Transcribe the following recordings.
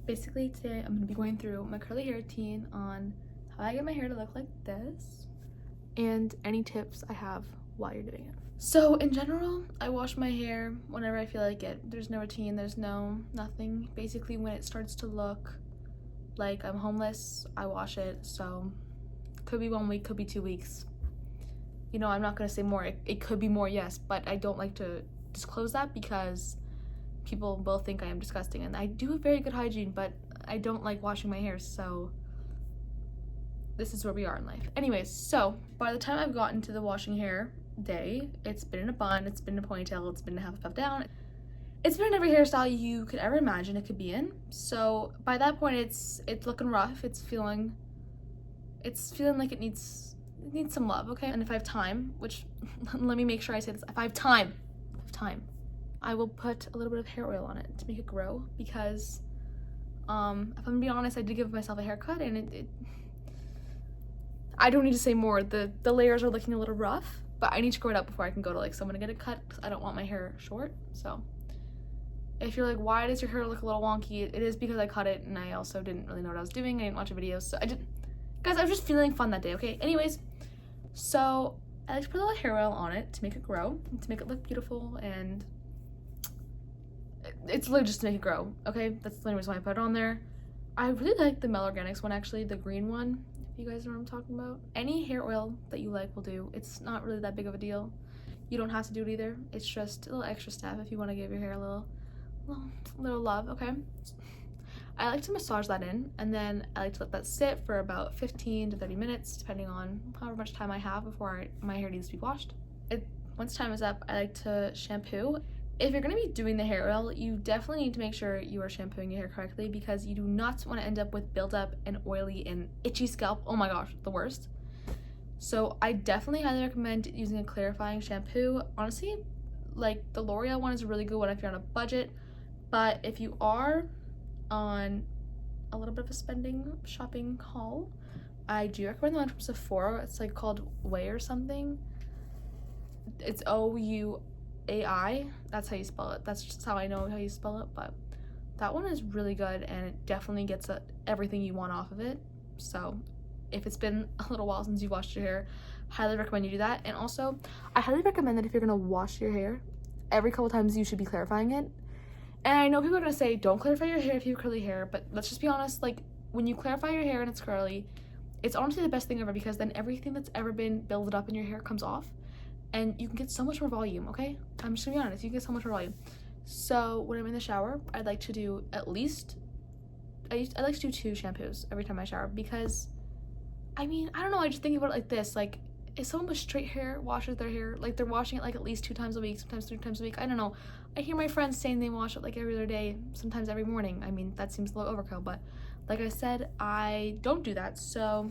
Basically today I'm going to be going through my curly hair routine on how I get my hair to look like this and any tips I have while you're doing it. So in general, I wash my hair whenever I feel like it. There's no routine, there's nothing. Basically when it starts to look like I'm homeless, I wash it. So could be 1 week, could be 2 weeks. You know, I'm not going to say more. It could be more, yes, but I don't like to disclose that because people will think I am disgusting, and I do have very good hygiene, but I don't like washing my hair, so this is where we are in life. Anyways, so by the time I've gotten to the washing hair day, it's been in a bun, it's been in a ponytail, it's been half puffed down. It's been in every hairstyle you could ever imagine it could be in. So by that point, it's looking rough. It's feeling like it needs some love, okay? And if I have time, which let me make sure I say this, if I have time, I will put a little bit of hair oil on it to make it grow because if I'm gonna be honest, I did give myself a haircut and I don't need to say more. The layers are looking a little rough, but I need to grow it out before I can go to like someone to get it cut because I don't want my hair short. So if you're like, why does your hair look a little wonky? It is because I cut it and I also didn't really know what I was doing. I didn't watch a video, so guys, I was just feeling fun that day, okay? Anyways, so I like to put a little hair oil on it to make it grow, to make it look beautiful, and it's literally just to make it grow, okay? That's the only reason why I put it on there. I really like the Mel Organics one, actually, the green one, if you guys know what I'm talking about. Any hair oil that you like will do. It's not really that big of a deal. You don't have to do it either. It's just a little extra step if you want to give your hair a little love, okay? I like to massage that in, and then I like to let that sit for about 15 to 30 minutes, depending on however much time I have before my hair needs to be washed. Once time is up, I like to shampoo. If you're going to be doing the hair oil, you definitely need to make sure you are shampooing your hair correctly because you do not want to end up with built-up and oily and itchy scalp. Oh my gosh, the worst. So I definitely highly recommend using a clarifying shampoo. Honestly, like the L'Oreal one is a really good one if you're on a budget, but if you are on a little bit of a shopping haul, I do recommend the one from Sephora. It's like called Way or something. It's OUAI. That's how you spell it. That's just how I know how you spell it, but that one is really good and it definitely gets everything you want off of it. So if it's been a little while since you've washed your hair, highly recommend you do that. And also, I highly recommend that if you're gonna wash your hair, every couple times you should be clarifying it. And I know people are gonna say, don't clarify your hair if you have curly hair, but let's just be honest, like when you clarify your hair and it's curly, it's honestly the best thing ever because then everything that's ever been built up in your hair comes off and you can get so much more volume, okay? I'm just gonna be honest, you can get so much more volume. So when I'm in the shower, I'd like to do I like to do 2 shampoos every time I shower because, I mean, I don't know, I just think about it like this, like if someone with straight hair washes their hair, like they're washing it like at least 2 times a week, sometimes 3 times a week, I don't know. I hear my friends saying they wash it like every other day, sometimes every morning. I mean, that seems a little overkill, but like I said, I don't do that, so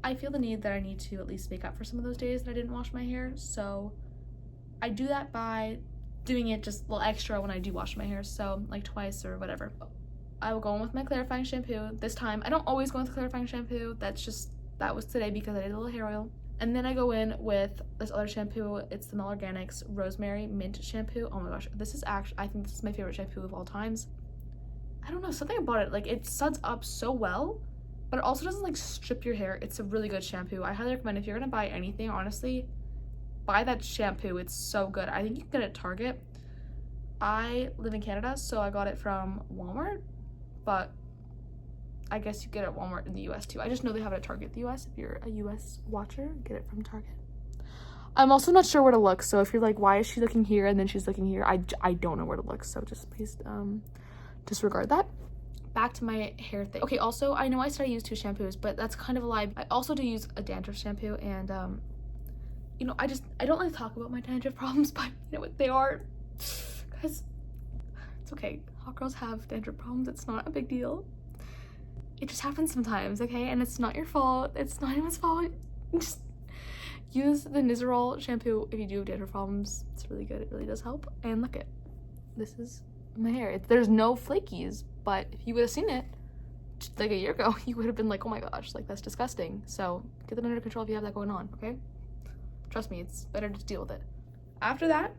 I feel the need that I need to at least make up for some of those days that I didn't wash my hair, so I do that by doing it just a little extra when I do wash my hair, so like twice or whatever. I will go in with my clarifying shampoo. This time, I don't always go with the clarifying shampoo, that was today because I did a little hair oil. And then I go in with this other shampoo. It's the Mel Organics Rosemary Mint Shampoo. Oh my gosh, this is actually, I think this is my favorite shampoo of all times. I don't know, something about it, like it suds up so well, but it also doesn't like strip your hair. It's a really good shampoo. I highly recommend if you're gonna buy anything, honestly, buy that shampoo. It's so good. I think you can get it at Target. I live in Canada, so I got it from Walmart, but I guess you get it at Walmart in the US too. I just know they have it at Target in the US. If you're a US watcher, get it from Target. I'm also not sure where to look, so if you're like, why is she looking here and then she's looking here, I don't know where to look, so just please disregard that. Back to my hair thing. Okay, also, I know I said I use 2 shampoos, but that's kind of a lie. I also do use a dandruff shampoo, and you know, I don't like to talk about my dandruff problems, but you know what they are, guys. It's okay. Hot girls have dandruff problems. It's not a big deal. It just happens sometimes, okay? And it's not your fault. It's not anyone's fault. Just use the Nizoral shampoo if you do have dandruff problems. It's really good. It really does help. And look it. This is my hair. There's no flakies, but if you would have seen it just like a year ago, you would have been like, oh my gosh, like that's disgusting. So get that under control if you have that going on, okay? Trust me, it's better to deal with it. After that,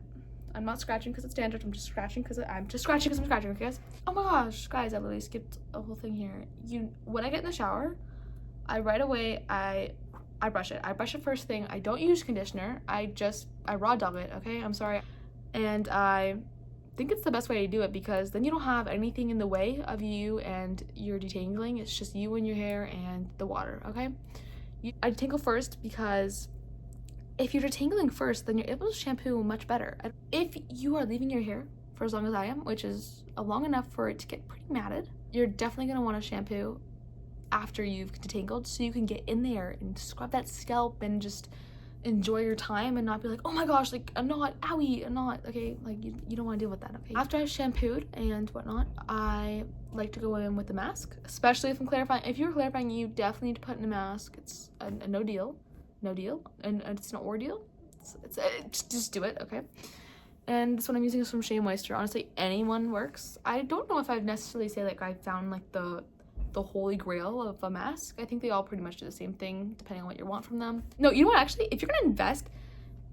I'm not scratching because it's dandruff. I'm just scratching because I'm scratching, okay, guys? Oh my gosh, guys, I literally skipped a whole thing here. When I get in the shower, I brush it. I brush it first thing. I don't use conditioner. I raw dog it, okay? I'm sorry. And I think it's the best way to do it because then you don't have anything in the way of you and your detangling. It's just you and your hair and the water, okay? I detangle first because if you're detangling first, then you're able to shampoo much better. If you are leaving your hair for as long as I am, which is long enough for it to get pretty matted, you're definitely going to want to shampoo after you've detangled so you can get in there and scrub that scalp and just enjoy your time and not be like, oh my gosh, like a knot, owie, a knot, okay? Like you don't want to deal with that, okay? After I've shampooed and whatnot, I like to go in with the mask, especially if I'm clarifying. If you're clarifying, you definitely need to put in a mask. It's a no deal, and it's an ordeal. Just do it, okay? And this one I'm using is from Shea Moisture. Honestly, anyone works. I don't know if I'd necessarily say like I found like the holy grail of a mask. I think they all pretty much do the same thing depending on what you want from them. No, you know what, actually, if you're gonna invest,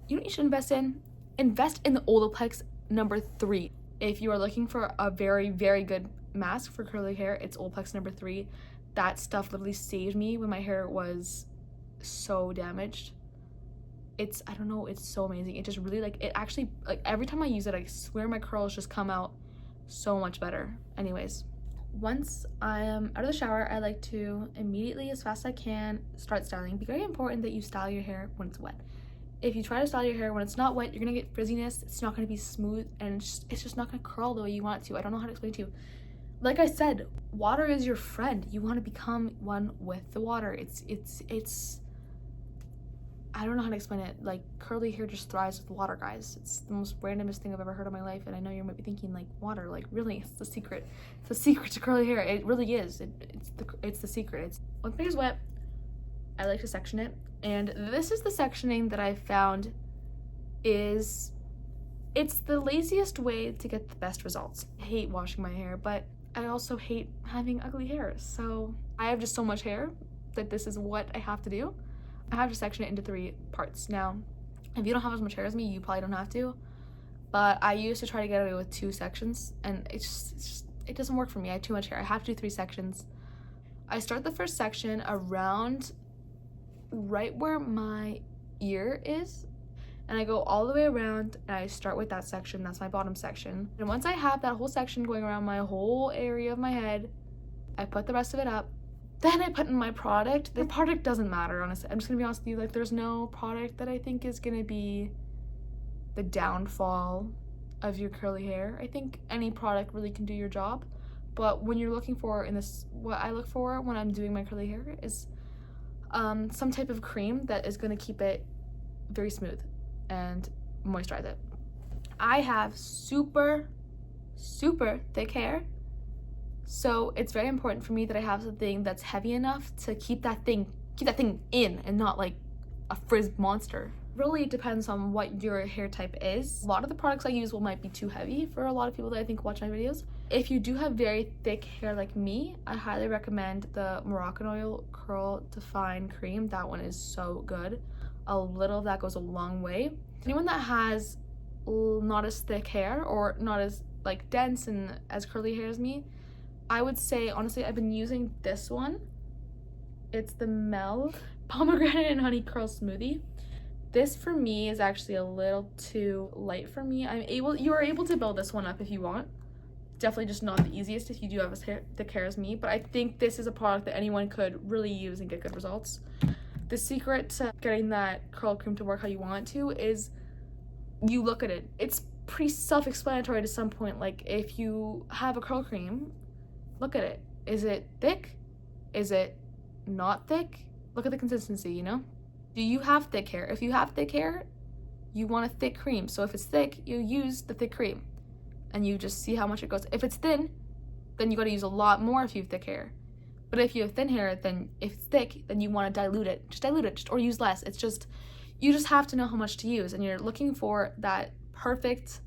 you know what you should invest in? Invest in the Olaplex number 3. If you are looking for a very, very good mask for curly hair, it's Olaplex number 3. That stuff literally saved me when my hair was so damaged. I don't know, it's so amazing. It just really it actually, every time I use it, I swear my curls just come out so much better. Anyways, once I am out of the shower, I like to immediately, as fast as I can, start styling. Be very important that you style your hair when it's wet. If you try to style your hair when it's not wet, you're gonna get frizziness. It's not gonna be smooth, and it's just not gonna curl the way you want it to. I don't know how to explain it to you. Like I said, water is your friend. You want to become one with the water. It's I don't know how to explain it. Like, curly hair just thrives with water, guys. It's the most randomest thing I've ever heard in my life, and I know you might be thinking, like, water, like, really? It's the secret. It's the secret to curly hair. It really is. It's the secret. Once my hair's wet, I like to section it, and this is the sectioning that I found it's the laziest way to get the best results. I hate washing my hair, but I also hate having ugly hair, so I have just so much hair that this is what I have to do. I have to section it into 3 parts. Now, if you don't have as much hair as me, you probably don't have to, but I used to try to get away with 2 sections, and it doesn't work for me. I have too much hair. I have to do 3 sections. I start the first section around right where my ear is, and I go all the way around, and I start with that section. That's my bottom section. And once I have that whole section going around my whole area of my head, I put the rest of it up. Then I put in my product. The product doesn't matter, honestly. I'm just gonna be honest with you, like, there's no product that I think is gonna be the downfall of your curly hair. I think any product really can do your job, but when you're looking for, what I look for when I'm doing my curly hair is some type of cream that is gonna keep it very smooth and moisturize it. I have super, super thick hair, so it's very important for me that I have something that's heavy enough to keep that thing in and not like a frizz monster. Really depends on what your hair type is. A lot of the products I use might be too heavy for a lot of people that I think watch my videos. If you do have very thick hair like me, I highly recommend the Moroccanoil Curl Define Cream. That one is so good. A little of that goes a long way. Anyone that has not as thick hair or not as like dense and as curly hair as me, I would say, honestly, I've been using this one. It's the Mel Pomegranate and Honey Curl Smoothie. This for me is actually a little too light for me. You are able to build this one up if you want. Definitely just not the easiest if you do have as thick hair as me, but I think this is a product that anyone could really use and get good results. The secret to getting that curl cream to work how you want it to is you look at it. It's pretty self-explanatory to some point. Like, if you have a curl cream, look at it. Is it thick? Is it not thick? Look at the consistency, you know? Do you have thick hair? If you have thick hair, you want a thick cream. So if it's thick, you use the thick cream and you just see how much it goes. If it's thin, then you gotta use a lot more if you have thick hair. But if you have thin hair, then if it's thick, then you wanna dilute it. Just dilute it, or use less. It's just, you just have to know how much to use, and you're looking for that perfect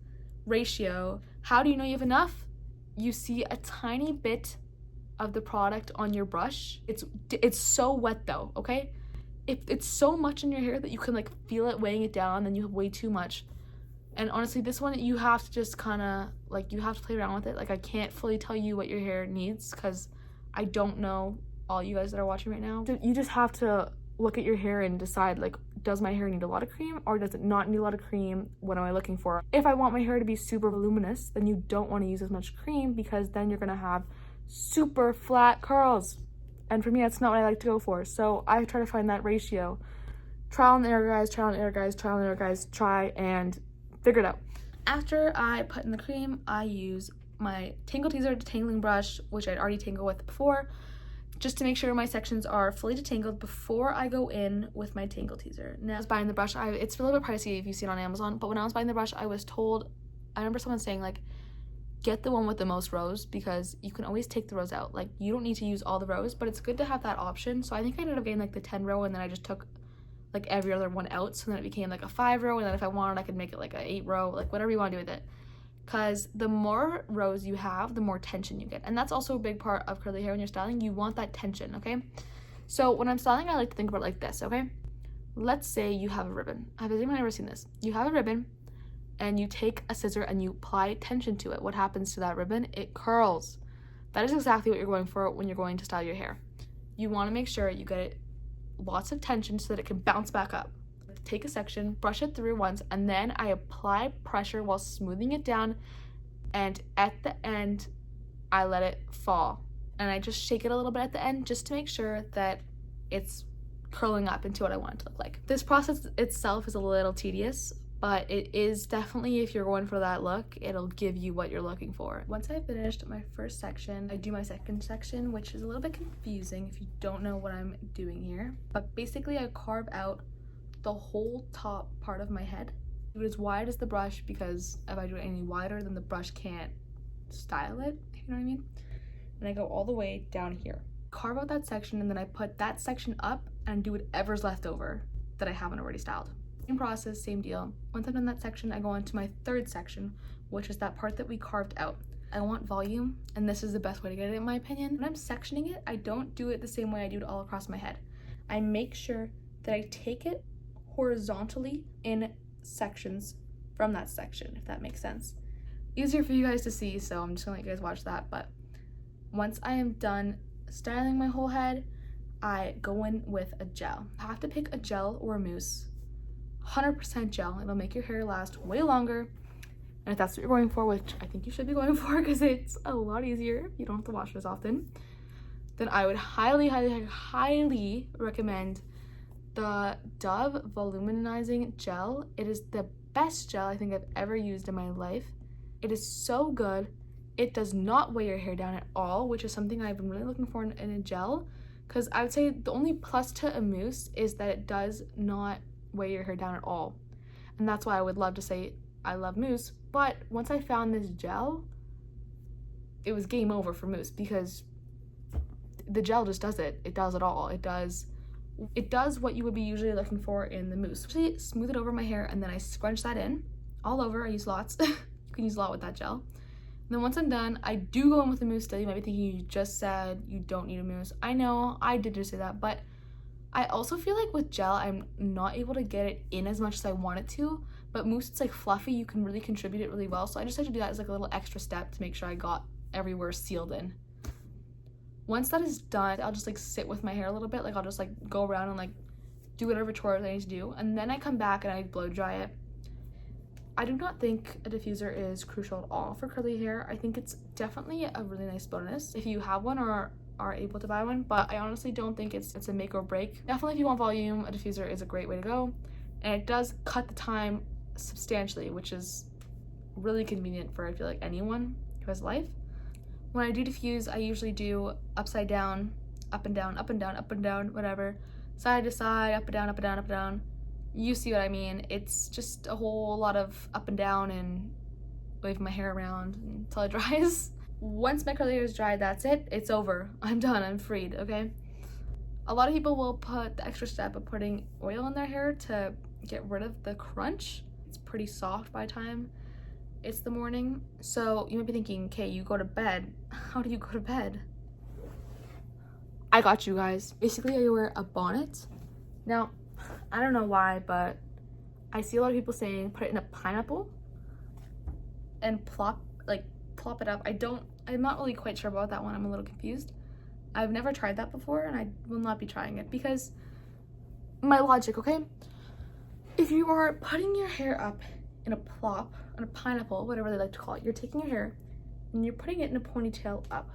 ratio. How do you know you have enough? You see a tiny bit of the product on your brush. It's so wet though, okay? If it's so much in your hair that you can like feel it weighing it down, then you have way too much. And honestly, this one, you have to just kind of, like, you have to play around with it. Like, I can't fully tell you what your hair needs because I don't know all you guys that are watching right now. You just have to look at your hair and decide, like, does my hair need a lot of cream or does it not need a lot of cream? What am I looking for? If I want my hair to be super voluminous, then you don't want to use as much cream because then you're going to have super flat curls. And for me, that's not what I like to go for. So I try to find that ratio. Trial and error, guys, trial and error, guys, trial and error, guys. Try and figure it out. After I put in the cream, I use my Tangle Teezer detangling brush, which I'd already tangled with before, just to make sure my sections are fully detangled before I go in with my Tangle Teezer. Now, I was buying the brush. It's a little bit pricey if you see it on Amazon, but when I was buying the brush, I was told, I remember someone saying, like, get the one with the most rows because you can always take the rows out. Like, you don't need to use all the rows, but it's good to have that option. So I think I ended up getting, like, the 10 row, and then I just took, like, every other one out, so then it became, like, a 5 row, and then if I wanted, I could make it, like, a 8 row, like, whatever you want to do with it. Because the more rows you have, the more tension you get. And that's also a big part of curly hair when you're styling. You want that tension, okay? So when I'm styling, I like to think about it like this, okay? Let's say you have a ribbon. Has anyone ever seen this? You have a ribbon, and you take a scissor and you apply tension to it. What happens to that ribbon? It curls. That is exactly what you're going for when you're going to style your hair. You want to make sure you get lots of tension so that it can bounce back up. Take a section, brush it through once, and then I apply pressure while smoothing it down, and at the end I let it fall, and I just shake it a little bit at the end just to make sure that it's curling up into what I want it to look like. This process itself is a little tedious, but it is definitely, if you're going for that look, it'll give you what you're looking for. Once I finished my first section, I do my second section, which is a little bit confusing if you don't know what I'm doing here. But basically I carve out the whole top part of my head. Do it as wide as the brush because if I do it any wider, then the brush can't style it, if you know what I mean? And I go all the way down here. Carve out that section, and then I put that section up and do whatever's left over that I haven't already styled. Same process, same deal. Once I've done that section, I go on to my third section, which is that part that we carved out. I want volume, and this is the best way to get it in my opinion. When I'm sectioning it, I don't do it the same way I do it all across my head. I make sure that I take it horizontally in sections from that section, if that makes sense. Easier for you guys to see, so I'm just gonna let you guys watch that. But once I am done styling my whole head, I go in with a gel. I have to pick a gel or a mousse. 100% gel. It'll make your hair last way longer. And if that's what you're going for, which I think you should be going for because it's a lot easier, you don't have to wash it as often, then I would highly recommend the Dove Voluminizing Gel. It is the best gel I think I've ever used in my life. It is so good. It does not weigh your hair down at all, which is something I've been really looking for in a gel, because I would say the only plus to a mousse is that it does not weigh your hair down at all. And that's why I would love to say I love mousse. But once I found this gel, it was game over for mousse because the gel just does it. It does it all. It does what you would be usually looking for in the mousse. Actually, smooth it over my hair, and then I scrunch that in all over. I use lots. You can use a lot with that gel. And then once I'm done, I do go in with a mousse still. You might be thinking you just said you don't need a mousse. I know, I did just say that, but I also feel like with gel, I'm not able to get it in as much as I want it to. But mousse, it's like fluffy. You can really contribute it really well. So I just had to do that as like a little extra step to make sure I got everywhere sealed in. Once that is done, I'll just like sit with my hair a little bit. Like I'll just like go around and like do whatever chores I need to do. And then I come back and I blow dry it. I do not think a diffuser is crucial at all for curly hair. I think it's definitely a really nice bonus if you have one or are able to buy one, but I honestly don't think it's a make or break. Definitely if you want volume, a diffuser is a great way to go. And it does cut the time substantially, which is really convenient for I feel like anyone who has life. When I do diffuse, I usually do upside down, up and down, up and down, up and down, whatever. Side to side, up and down, up and down, up and down. You see what I mean. It's just a whole lot of up and down and wave my hair around until it dries. Once my curly hair is dried, that's it. It's over. I'm done. I'm freed, okay? A lot of people will put the extra step of putting oil in their hair to get rid of the crunch. It's pretty soft by the time it's the morning. So you might be thinking, okay, you go to bed. How do you go to bed? I got you guys. Basically, I wear a bonnet. Now, I don't know why, but I see a lot of people saying put it in a pineapple. and plop it up. I'm not really quite sure about that one. I'm a little confused. I've never tried that before, and I will not be trying it because my logic, okay? If you are putting your hair up in a plop, on a pineapple, whatever they like to call it, you're taking your hair and you're putting it in a ponytail up.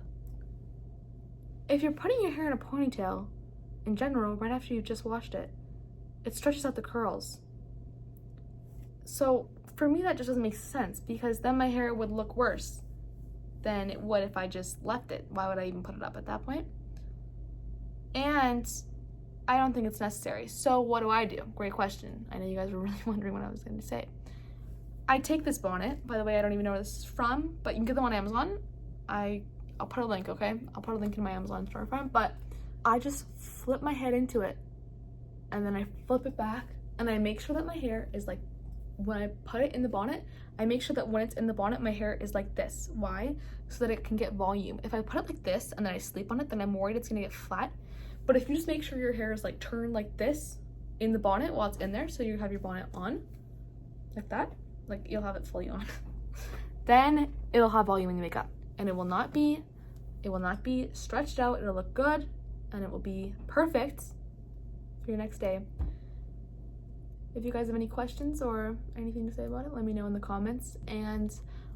If you're putting your hair in a ponytail, in general, right after you've just washed it, it stretches out the curls. So for me, that just doesn't make sense because then my hair would look worse than it would if I just left it. Why would I even put it up at that point? And I don't think it's necessary. So what do? Great question. I know you guys were really wondering what I was going to say. I take this bonnet. By the way, I don't even know where this is from, but you can get them on Amazon. I'll put a link, okay? I'll put a link in my Amazon storefront, but I just flip my head into it, and then I flip it back, and I make sure that my hair is like, when I put it in the bonnet, I make sure that when it's in the bonnet, my hair is like this. Why? So that it can get volume. If I put it like this and then I sleep on it, then I'm worried it's gonna get flat. But if you just make sure your hair is like turned like this in the bonnet while it's in there, so you have your bonnet on, like that, like you'll have it fully on, then it'll have volume in your makeup, and it will not be stretched out. It'll look good, and it will be perfect for your next day. If you guys have any questions or anything to say about it, let me know in the comments, and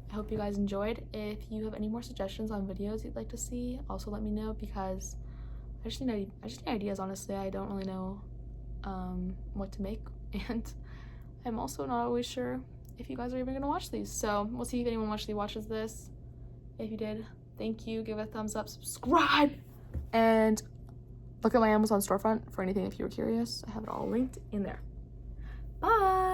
I hope you guys enjoyed. If you have any more suggestions on videos you'd like to see, also let me know, because I just need ideas, honestly. I don't really know what to make, and I'm also not always sure if you guys are even gonna watch these. So we'll see if anyone actually watches this. If you did, thank you. Give it a thumbs up, subscribe, and look at my Amazon storefront for anything if you were curious. I have it all linked in there. Bye!